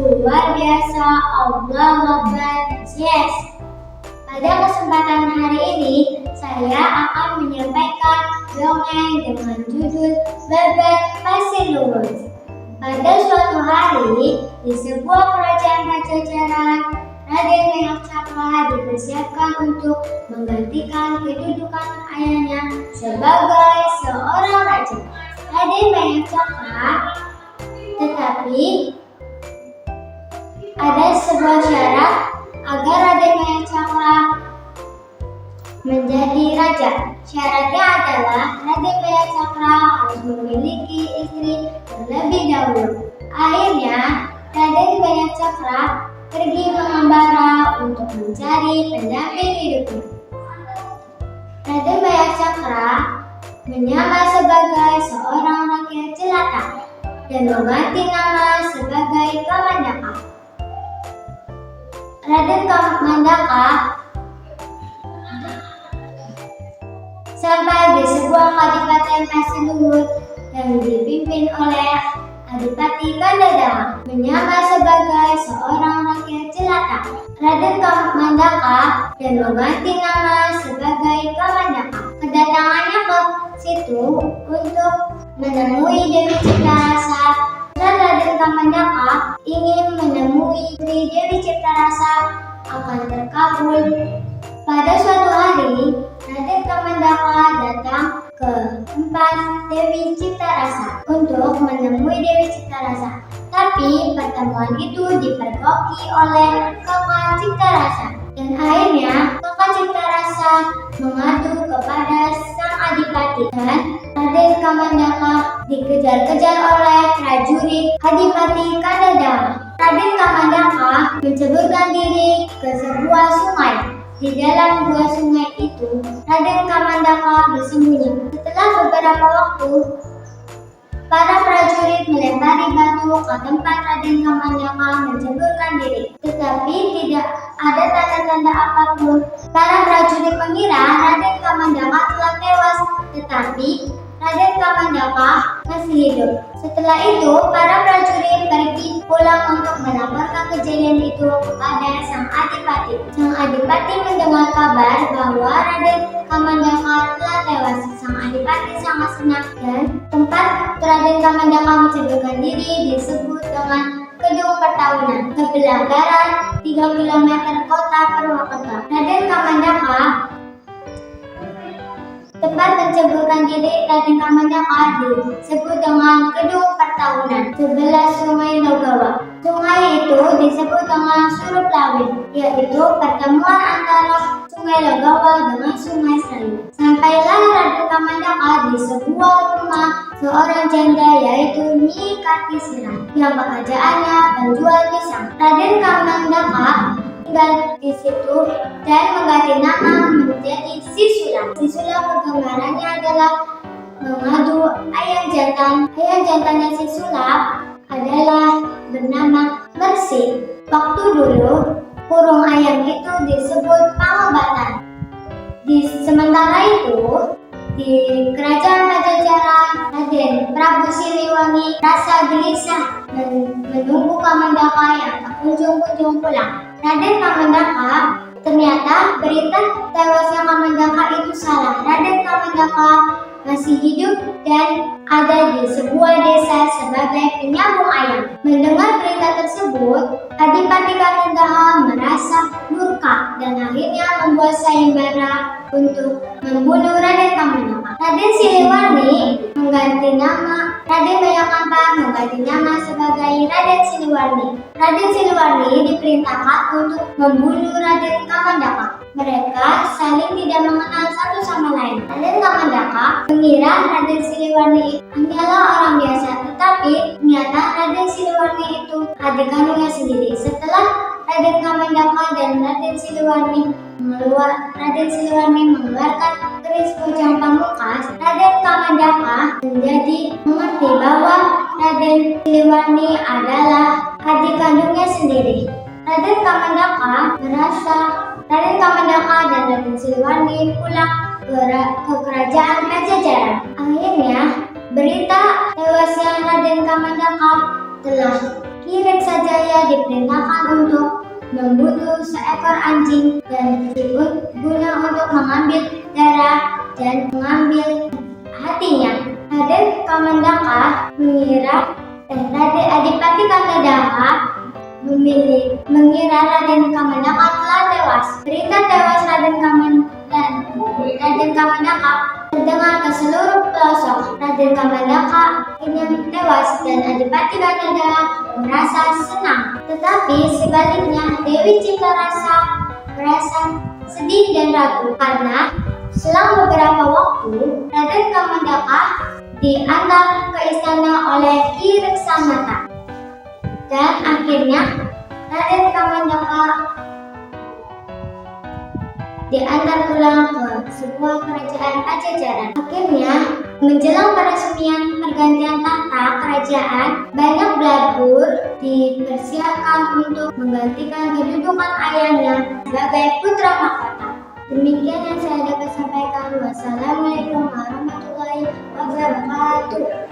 luar biasa, Allah Akbar, yes. Pada kesempatan hari ini, saya akan menyampaikan dongeng dengan judul Bebek Pasir Lurus. Pada suatu hari, di sebuah kerajaan Pajajaran, Raden Mayakcakra dipersiapkan untuk menggantikan kedudukan ayahnya sebagai seorang raja. Raden Mayakcakra, tetapi ada sebuah syarat agar Raden Mayakcakra menjadi raja. Syaratnya adalah Raden Mayakcakra harus memiliki istri terlebih dahulu. Akhirnya, Raden Mayakcakra pergi mengembara untuk mencari pendamping hidupnya. Raden Mayakcakra menyamar sebagai seorang rakyat jelata dan mengganti nama sebagai Kamandaka. Raden Kamandaka sampai di sebuah kadipaten Pasir Lurus yang dipimpin oleh Adipati Kandadaha, menyamar sebagai seorang rakyat jelata. Raden Kamandaka dan mengganti nama sebagai Kamandaka. Kedatangannya ke situ untuk menemui Dewi Ciptarasa, dan Raden Kamandaka ingin menemui Putri Dewi Ciptarasa akan terkabul. Pada suatu hari, Raden Kamandaka datang ke tempat Dewi Ciptarasa untuk menemui Dewi Ciptarasa. Tapi pertemuan itu dipergoki oleh kakak Ciptarasa. Dan akhirnya kakak Ciptarasa mengadu kepada sang adipati dan Raden Kamandaka dikejar-kejar oleh prajurit Adipati Kandadaha. Raden Kamandaka menceburkan diri ke sebuah sungai. Di dalam dua sungai itu, Raden Kamandaka bersembunyi. Setelah beberapa waktu, para prajurit melempari batu ke tempat Raden Kamandaka menceburkan diri. Tetapi tidak ada tanda-tanda apapun. Para prajurit mengira Raden Kamandaka telah tewas, tetapi Raden Kamandaka masih hidup. Setelah itu, para prajurit pergi pulang untuk melaporkan kejadian itu kepada sang adipati. Sang adipati mendengar kabar bahwa Raden Kamandaka telah tewas. Sang adipati sangat senang dan tempat Raden Kamandaka menceburkan diri disebut dengan Kedung Pertahunan, sebelah barat 3 km kota Purwakarta. Raden Kamandaka tempat menceburkan diri Raden Kamandaka disebut dengan Kedung Pertahunan, sebelah Sungai Logawa. Sungai itu disebut dengan Surup Lawin, yaitu pertemuan antara Sungai Logawa dengan Sungai Serayu. Sampailah Raden Kamandaka di sebuah rumah seorang janda, yaitu Nyi Kartisira, yang pekerjaannya menjual pisang. Raden Kamandaka tinggal di situ dan mengganti nama menjadi Sisulam. Sisulam penggambarannya adalah mengadu ayam jantan. Ayam jantannya Sisulam adalah bernama Mersi. Waktu dulu, kurung ayam itu disebut pengobatan. Sementara itu, di kerajaan Pajajaran, Raden Prabu Siliwangi rasa gelisah menunggu Kamandaka yang tak kunjung-kunjung pulang. Raden Kamandaka, ternyata berita tewasnya Kamandaka itu salah. Raden Kamandaka masih hidup dan ada di sebuah desa sebagai penyambung ayam. Mendengar berita tersebut, Adipati Kandadaha merasa murka dan akhirnya membuat sayembara untuk membunuh Raden Kamandaka. Raden Siliwangi mengganti nama Raden Mayakanta mengganti nama sebagai Raden Siliwangi. Raden Siliwangi diperintahkan untuk membunuh Raden Kamandaka. Mereka saling tidak mengenal satu sama lain. Raden Kamandaka mengira Raden Siliwangi hanyalah orang biasa, tetapi ternyata Raden Siliwangi itu adik kandungnya sendiri. Setelah Raden Kamandaka dan Raden Siliwangi mengeluarkan keris Bojang Pamungkas, Raden Kamandaka menjadi mengerti bahwa Raden Siliwangi adalah adik kandungnya sendiri. Raden Kamandaka dan Raden Siliwangi pulang ke kerajaan Pajajaran. Akhirnya berita tewasnya Raden Kamandaka telah Ki Reksadjaya diperintahkan untuk membunuh seekor anjing dan guna untuk mengambil darah dan mengambil hatinya. Raden Kamandaka Raden Adipati Kandaha mengira Raden Kamandaka telah tewas. Berita tewas Raden Kamandaka terdengar ke seluruh pelosok. Raden Kamandaka akhirnya tewas dan Adipati Kandaha merasa senang. Tetapi sebaliknya Dewi Cintarasa merasa sedih dan ragu karena selang beberapa waktu Raden Kamandaka diantar ke istana oleh Ki Reksamata. Dan akhirnya Raden Kamandaka diantar pulang ke sebuah kerajaan Pajajaran. Akhirnya menjelang peresmian pergantian tahta kerajaan, banyak blabur dipersiapkan untuk menggantikan kedudukan ayahnya sebagai putra mahkota. Demikian yang saya dapat sampaikan. Wassalamualaikum warahmatullahi wabarakatuh.